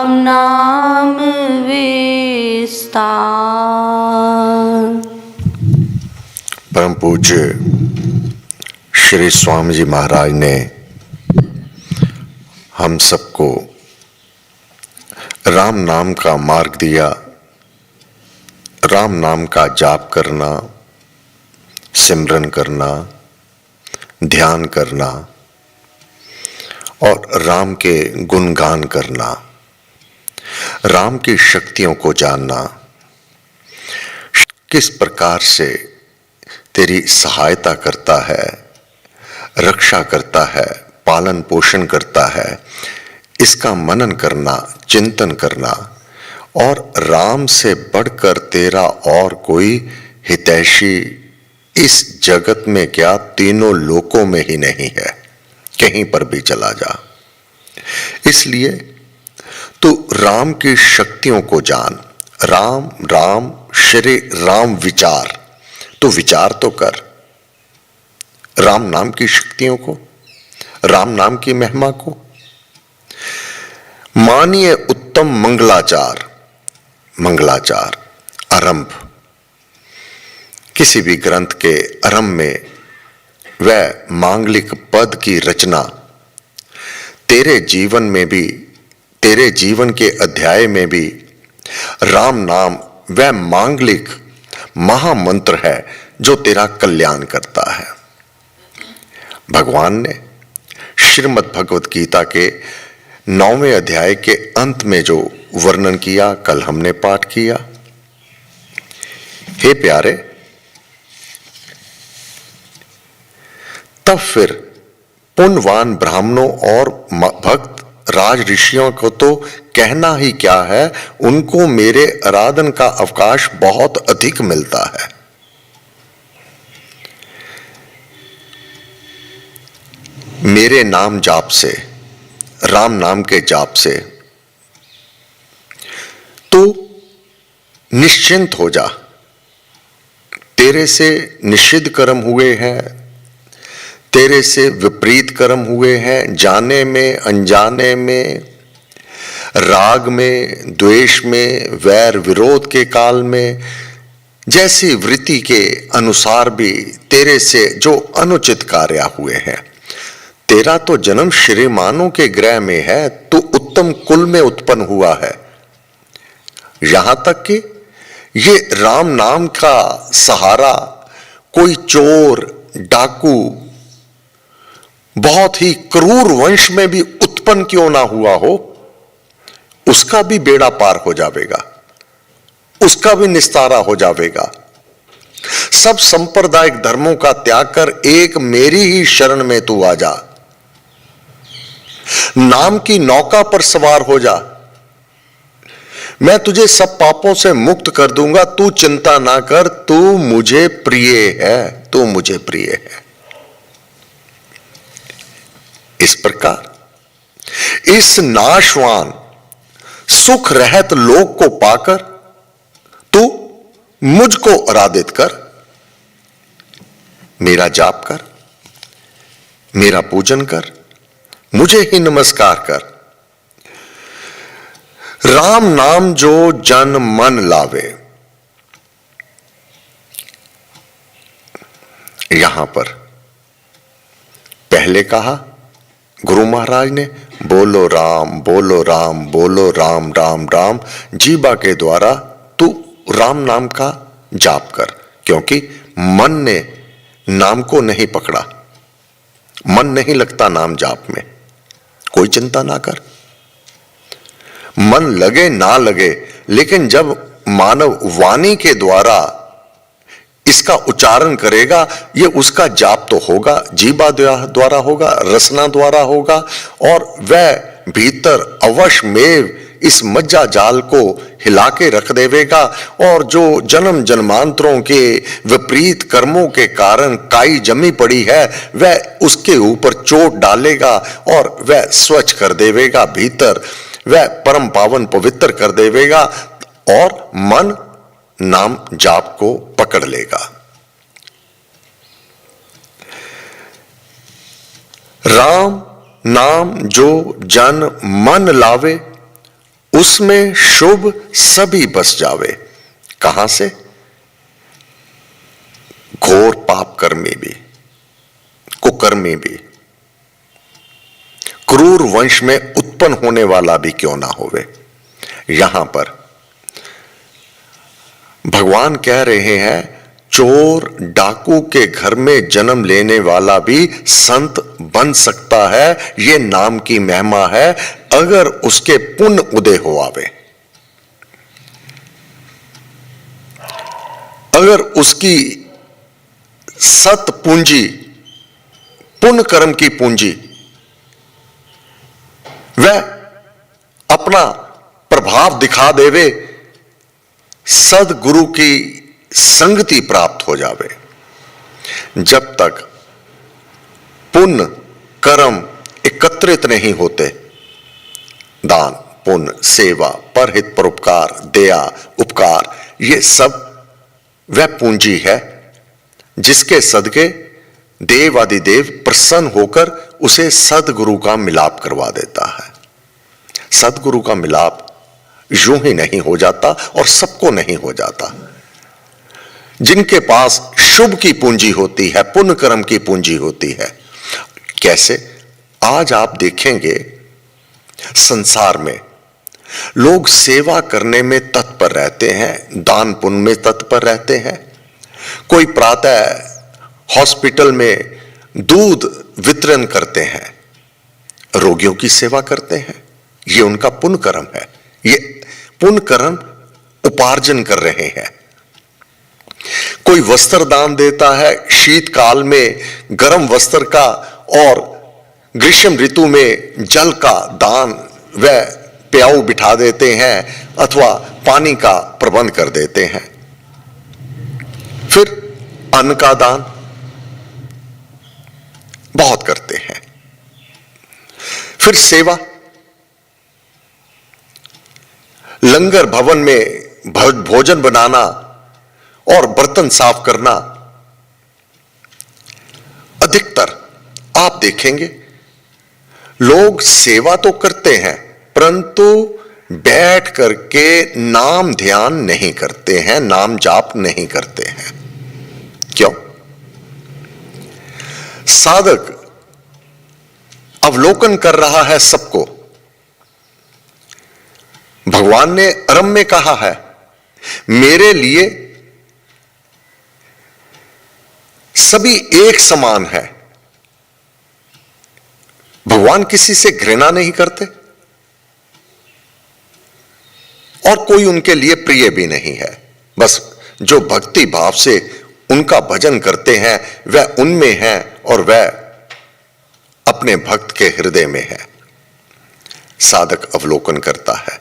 राम नाम विस्तार। परम पूज्य श्री स्वामी जी महाराज ने हम सबको राम नाम का मार्ग दिया। राम नाम का जाप करना, सिमरन करना, ध्यान करना और राम के गुणगान करना, राम की शक्तियों को जानना, किस प्रकार से तेरी सहायता करता है, रक्षा करता है, पालन पोषण करता है, इसका मनन करना, चिंतन करना और राम से बढ़कर तेरा और कोई हितैषी इस जगत में क्या तीनों लोकों में ही नहीं है, कहीं पर भी चला जा। इसलिए तू राम की शक्तियों को जान। राम राम श्री राम विचार, तो विचार तो कर राम नाम की शक्तियों को, राम नाम की महिमा को। मानिए उत्तम मंगलाचार, मंगलाचार आरंभ, किसी भी ग्रंथ के आरंभ में वह मांगलिक पद की रचना तेरे जीवन में भी, तेरे जीवन के अध्याय में भी राम नाम वह मांगलिक महामंत्र है जो तेरा कल्याण करता है। भगवान ने श्रीमद् भगवत गीता के 9वें अध्याय के अंत में जो वर्णन किया, कल हमने पाठ किया। हे प्यारे, तब फिर पुण्यवान ब्राह्मणों और भक्त राज ऋषियों को तो कहना ही क्या है, उनको मेरे आराधन का अवकाश बहुत अधिक मिलता है। मेरे नाम जाप से, राम नाम के जाप से तो निश्चिंत हो जा। तेरे से निषिद्ध कर्म हुए हैं, तेरे से विपरीत कर्म हुए हैं, जाने में, अनजाने में, राग में, द्वेष में, वैर विरोध के काल में, जैसी वृत्ति के अनुसार भी तेरे से जो अनुचित कार्य हुए हैं। तेरा तो जन्म श्रीमानों के गृह में है, तू उत्तम कुल में उत्पन्न हुआ है। यहां तक कि ये राम नाम का सहारा कोई चोर, डाकू, बहुत ही क्रूर वंश में भी उत्पन्न क्यों ना हुआ हो, उसका भी बेड़ा पार हो जाएगा, उसका भी निस्तारा हो जाएगा। सब सांप्रदायिक धर्मों का त्याग कर एक मेरी ही शरण में तू आ जा। नाम की नौका पर सवार हो जा। मैं तुझे सब पापों से मुक्त कर दूंगा, तू चिंता ना कर, तू मुझे प्रिय है, तू मुझे प्रिय है। इस प्रकार इस नाशवान सुख रहत लोक को पाकर तू मुझको आराधित कर, मेरा जाप कर, मेरा पूजन कर, मुझे ही नमस्कार कर। राम नाम जो जन मन लावे। यहां पर पहले कहा गुरु महाराज ने, बोलो राम, बोलो राम, बोलो राम, राम राम, जीवा के द्वारा तू राम नाम का जाप कर, क्योंकि मन ने नाम को नहीं पकड़ा, मन नहीं लगता नाम जाप में। कोई चिंता ना कर, मन लगे ना लगे, लेकिन जब मानव वाणी के द्वारा इसका उच्चारण करेगा, ये उसका जाप तो होगा, जीवा द्वारा होगा, रसना द्वारा होगा, और वह भीतर अवश्य में इस मज्जा जाल को हिला के रख देवेगा। और जो जन्म जन्मांतरों के विपरीत कर्मों के कारण काई जमी पड़ी है, वह उसके ऊपर चोट डालेगा और वह स्वच्छ कर देवेगा, भीतर वह परम पावन पवित्र कर देवेगा और मन नाम जाप को पकड़ लेगा। राम नाम जो जन मन लावे, उसमें शुभ सभी बस जावे। कहां से? घोर पाप कर्मी भी, कुकर्मी भी, क्रूर वंश में उत्पन्न होने वाला भी क्यों ना होवे। यहां पर भगवान कह रहे हैं चोर डाकू के घर में जन्म लेने वाला भी संत बन सकता है। यह नाम की महिमा है, अगर उसके पुण्य उदय हो आवे, अगर उसकी सत पूंजी, पुण्य कर्म की पूंजी, वह अपना प्रभाव दिखा देवे, सदगुरु की संगति प्राप्त हो जावे। जब तक पुण्य कर्म एकत्रित नहीं होते, दान पुण्य सेवा परहित परोपकार दया उपकार, ये सब वह पूंजी है जिसके सदके देव आदिदेव प्रसन्न होकर उसे सदगुरु का मिलाप करवा देता है। सदगुरु का मिलाप यूं ही नहीं हो जाता और सबको नहीं हो जाता। जिनके पास शुभ की पूंजी होती है, पुण्य कर्म की पूंजी होती है। कैसे? आज आप देखेंगे संसार में लोग सेवा करने में तत्पर रहते हैं, दान पुण्य में तत्पर रहते हैं। कोई प्रातः हॉस्पिटल में दूध वितरण करते हैं, रोगियों की सेवा करते हैं, ये उनका पुण्य कर्म है। ये पुण्य कर्म उपार्जन कर रहे हैं। कोई वस्त्र दान देता है, शीतकाल में गर्म वस्त्र का और ग्रीष्म ऋतु में जल का दान व प्याऊ बिठा देते हैं अथवा पानी का प्रबंध कर देते हैं। फिर अन्न का दान बहुत करते हैं। फिर सेवा, लंगर भवन में भोजन बनाना और बर्तन साफ करना। अधिकतर आप देखेंगे लोग सेवा तो करते हैं परंतु बैठ करके नाम ध्यान नहीं करते हैं, नाम जाप नहीं करते हैं। क्यों? साधक अवलोकन कर रहा है सबको। भगवान ने अरम में कहा है, मेरे लिए सभी एक समान है। भगवान किसी से घृणा नहीं करते और कोई उनके लिए प्रिय भी नहीं है। बस जो भक्ति भाव से उनका भजन करते हैं वह उनमें है और वह अपने भक्त के हृदय में है। साधक अवलोकन करता है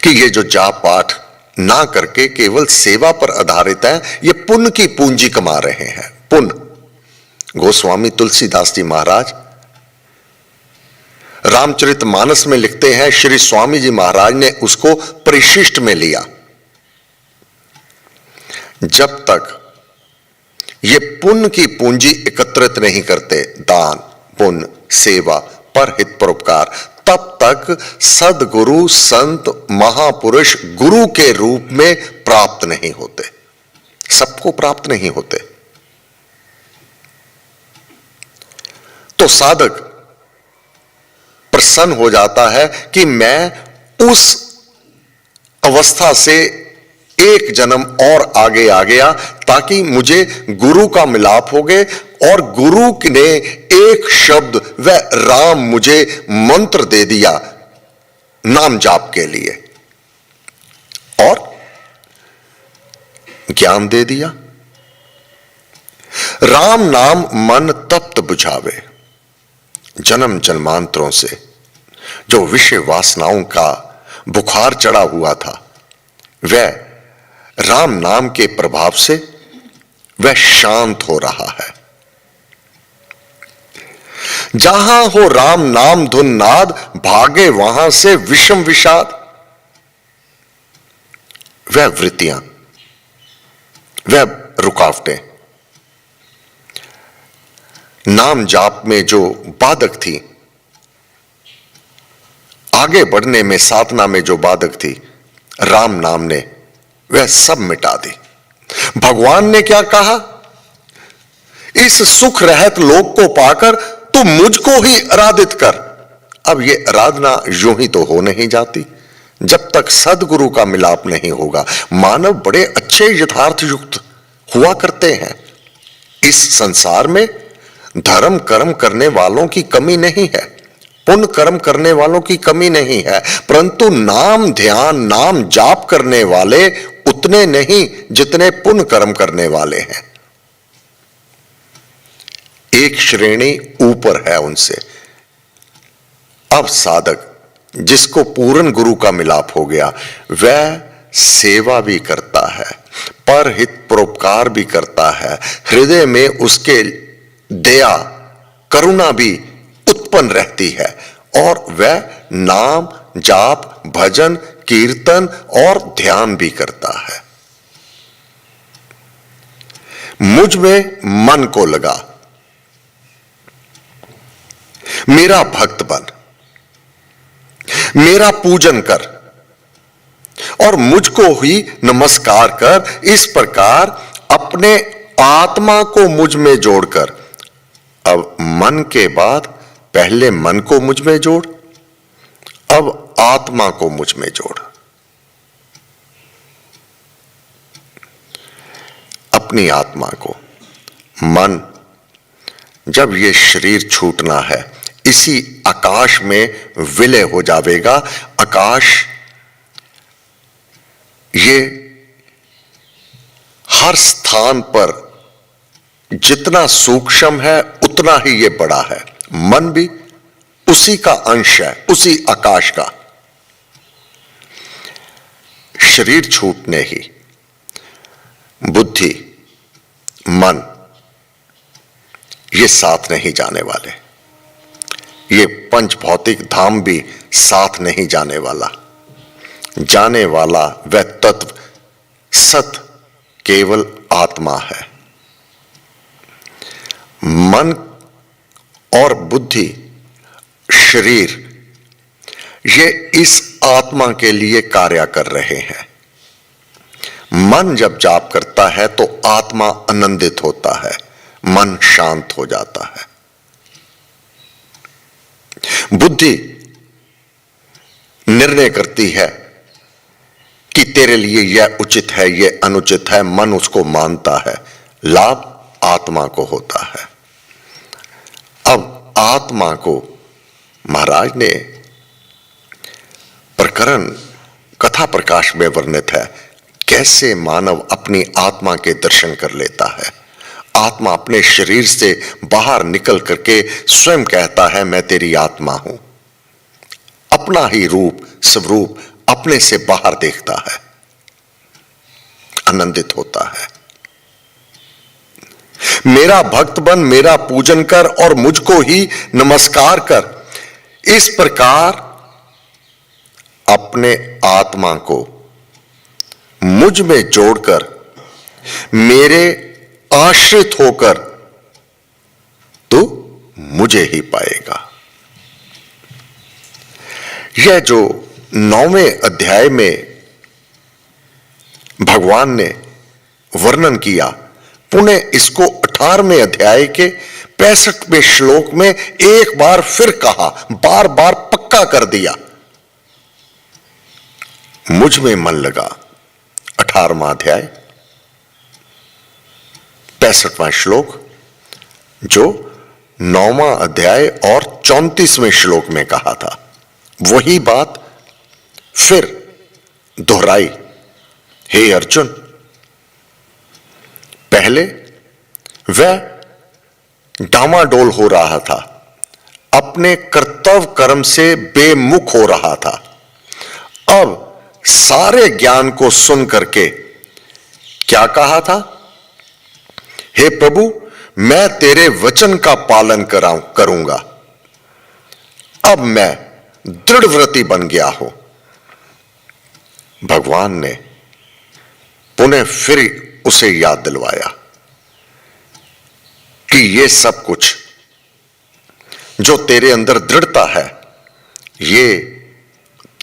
कि ये जो जाप पाठ ना करके केवल सेवा पर आधारित है, ये पुण्य की पूंजी कमा रहे हैं। पुण्य। गोस्वामी तुलसीदास जी महाराज रामचरितमानस में लिखते हैं, श्री स्वामी जी महाराज ने उसको परिशिष्ट में लिया। जब तक ये पुण्य की पूंजी एकत्रित नहीं करते, दान पुण्य सेवा परहित परोपकार, तब तक सदगुरु संत महापुरुष गुरु के रूप में प्राप्त नहीं होते। सबको प्राप्त नहीं होते। तो साधक प्रसन्न हो जाता है कि मैं उस अवस्था से एक जन्म और आगे आ गया ताकि मुझे गुरु का मिलाप हो गए और गुरु ने एक शब्द व राम मुझे मंत्र दे दिया नाम जाप के लिए और ज्ञान दे दिया। राम नाम मन तप्त बुझावे। जन्म जन्मांतरों से जो विषय वासनाओं का बुखार चढ़ा हुआ था वह राम नाम के प्रभाव से वह शांत हो रहा है। जहां हो राम नाम धुन नाद, भागे वहां से विषम विषाद। वह वृत्तियां, वह रुकावटें नाम जाप में जो बाधक थी, आगे बढ़ने में साधना में जो बाधक थी, राम नाम ने वह सब मिटा दी। भगवान ने क्या कहा, इस सुख रहत लोक को पाकर तू मुझको ही आराधित कर। अब ये आराधना यूं ही तो हो नहीं जाती, जब तक सदगुरु का मिलाप नहीं होगा। मानव बड़े अच्छे यथार्थ युक्त हुआ करते हैं। इस संसार में धर्म कर्म करने वालों की कमी नहीं है, पुण्य कर्म करने वालों की कमी नहीं है, परंतु नाम ध्यान नाम जाप करने वाले उतने नहीं जितने पुण्य कर्म करने वाले हैं। एक श्रेणी ऊपर है उनसे। अब साधक जिसको पूर्ण गुरु का मिलाप हो गया, वह सेवा भी करता है, परहित परोपकार भी करता है, हृदय में उसके दया करुणा भी उत्पन्न रहती है, और वह नाम जाप भजन कीर्तन और ध्यान भी करता है। मुझ में मन को लगा, मेरा भक्त बन, मेरा पूजन कर और मुझको ही नमस्कार कर। इस प्रकार अपने आत्मा को मुझ में जोड़कर, अब मन के बाद पहले मन को मुझ में जोड़, अब आत्मा को मुझ में जोड़। अपनी आत्मा को, मन जब ये शरीर छूटना है, इसी आकाश में विलय हो जाएगा। आकाश ये हर स्थान पर जितना सूक्ष्म है उतना ही ये बड़ा है। मन भी उसी का अंश है, उसी आकाश का। शरीर छूटने ही बुद्धि मन ये साथ नहीं जाने वाले, ये पंच भौतिक धाम भी साथ नहीं जाने वाला। जाने वाला वह तत्व सत केवल आत्मा है। मन और बुद्धि शरीर ये इस आत्मा के लिए कार्य कर रहे हैं। मन जब जाप करता है तो आत्मा आनंदित होता है, मन शांत हो जाता है। बुद्धि निर्णय करती है कि तेरे लिए यह उचित है, यह अनुचित है, मन उसको मानता है। लाभ आत्मा को होता है। अब आत्मा को महाराज ने प्रकरण कथा प्रकाश में वर्णित है, कैसे मानव अपनी आत्मा के दर्शन कर लेता है। आत्मा अपने शरीर से बाहर निकल करके स्वयं कहता है, मैं तेरी आत्मा हूं। अपना ही रूप स्वरूप अपने से बाहर देखता है, आनंदित होता है। मेरा भक्त बन, मेरा पूजन कर और मुझको ही नमस्कार कर। इस प्रकार अपने आत्मा को मुझ में जोड़कर मेरे आश्रित होकर तो मुझे ही पाएगा। यह जो 9वें अध्याय में भगवान ने वर्णन किया, पुनः इसको 18वें अध्याय के 65वें श्लोक में एक बार फिर कहा, बार बार पक्का कर दिया। मुझ में मन लगा, 18वां अध्याय 65वां श्लोक, जो 9वां अध्याय और 34वें श्लोक में कहा था, वही बात फिर दोहराई। हे अर्जुन, पहले वह डामाडोल हो रहा था, अपने कर्तव्य कर्म से बेमुख हो रहा था। अब सारे ज्ञान को सुन करके क्या कहा था, हे प्रभु, मैं तेरे वचन का पालन करूंगा। अब मैं दृढ़व्रती बन गया हूं। भगवान ने पुनः फिर उसे याद दिलवाया कि ये सब कुछ जो तेरे अंदर दृढ़ता है, ये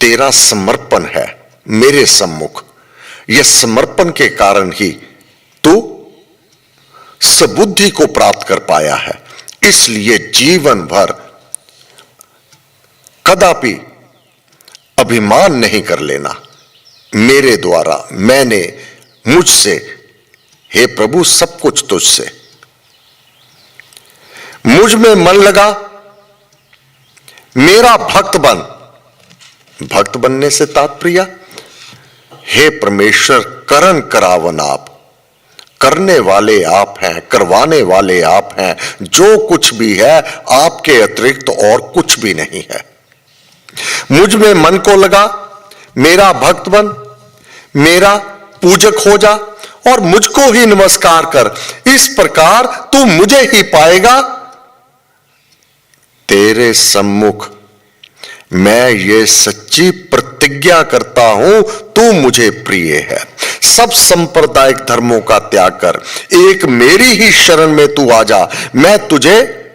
तेरा समर्पण है मेरे सम्मुख। यह समर्पण के कारण ही तू सबुद्धि को प्राप्त कर पाया है। इसलिए जीवन भर कदापि अभिमान नहीं कर लेना मेरे द्वारा, मैंने, मुझसे। हे प्रभु, सब कुछ तुझसे। मुझ में मन लगा, मेरा भक्त बन। भक्त बनने से तात्पर्य, हे परमेश्वर, करण करावन आप, करने वाले आप हैं, करवाने वाले आप हैं। जो कुछ भी है आपके अतिरिक्त और कुछ भी नहीं है। मुझ में मन को लगा, मेरा भक्त बन, मेरा पूजक हो जा और मुझको ही नमस्कार कर। इस प्रकार तू मुझे ही पाएगा। तेरे सम्मुख मैं ये सच्ची प्रतिज्ञा करता हूं, तू मुझे प्रिय है। सब सांप्रदायिक धर्मों का त्याग कर, एक मेरी ही शरण में तू आ जा। मैं तुझे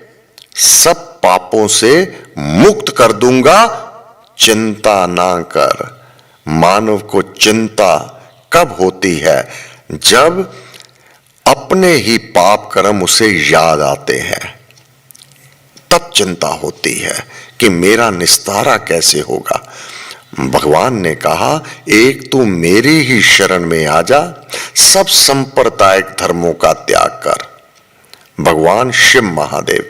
सब पापों से मुक्त कर दूंगा। चिंता ना कर। मानव को चिंता कब होती है? जब अपने ही पाप कर्म उसे याद आते हैं, तब चिंता होती है कि मेरा निस्तारा कैसे होगा। भगवान ने कहा, एक तू मेरी ही शरण में आ जा, सब सांप्रदायिक धर्मों का त्याग कर। भगवान शिव महादेव,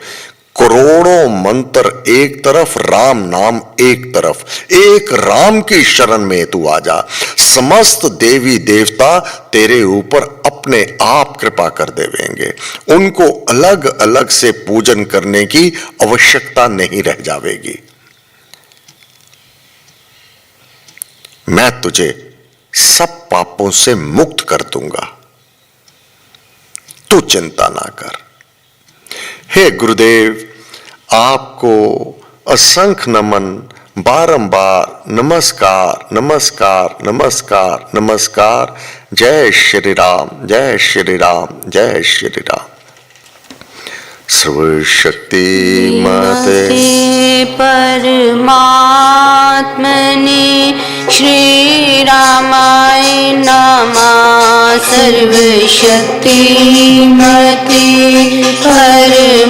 करोड़ों मंत्र एक तरफ, राम नाम एक तरफ, एक राम की शरण में तू आ जा। समस्त देवी देवता तेरे ऊपर अपने आप कृपा कर देवेंगे। उनको अलग अलग से पूजन करने की आवश्यकता नहीं रह जावेगी। मैं तुझे सब पापों से मुक्त कर दूंगा, तू चिंता ना कर। हे गुरुदेव, आपको असंख्य नमन, बारंबार नमस्कार नमस्कार नमस्कार नमस्कार। जय श्री राम, जय श्री राम, जय श्री राम। सर्वशक्ति माते परमात्मने श्री रामाय नमः। सर्वशक्ति मते परमात्मने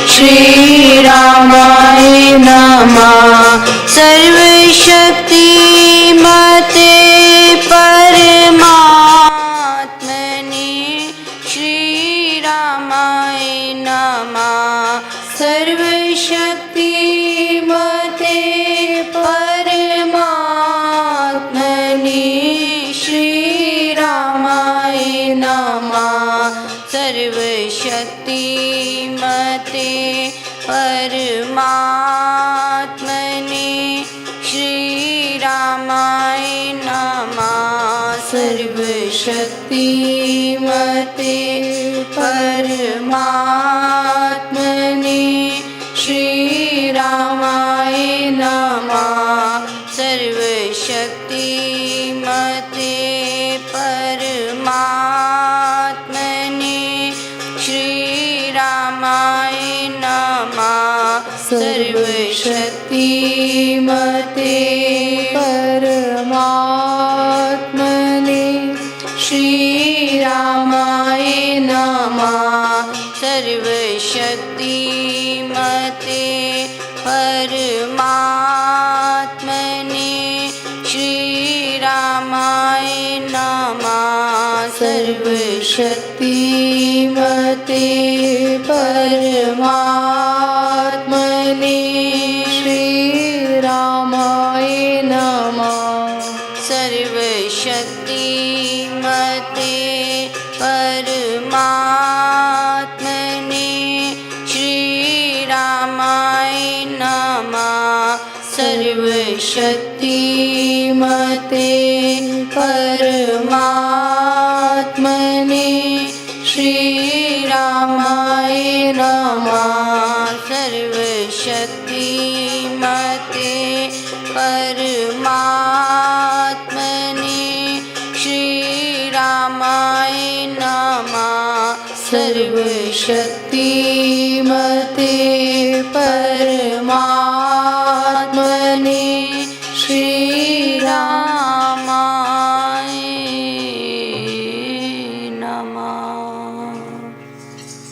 श्री रामाय नमः। सर्वशक्ति मते परमात्मने श्री रामाय नमः। सर्वशक्ति मते परमात्मने श्री रामाय नमः। सर्वशक्ति मते परमात्मने श्री रामाय नमः। सर्वशक्ति मते परमात्मने श्री रामाय नमः। सर्वशक्ति मते परमात्मने श्री रामाय नमः। सर्वशक्ति मते परमात्मने श्री रामाय नमः। सर्वशक्ति मते परमात्मने श्री रामाय नमः। सर्वशक्ति मते परमात्मने श्री रामाय नमः। सर्वशक्ति मते परमात्मने श्री रामाय नमः। सर्वशक्ति मते परमात्मने श्री रामाय नमः। सर्वशक्ति मते परमात्मने श्री रामाय नमः। सर्वशक्ति मते परमात्मने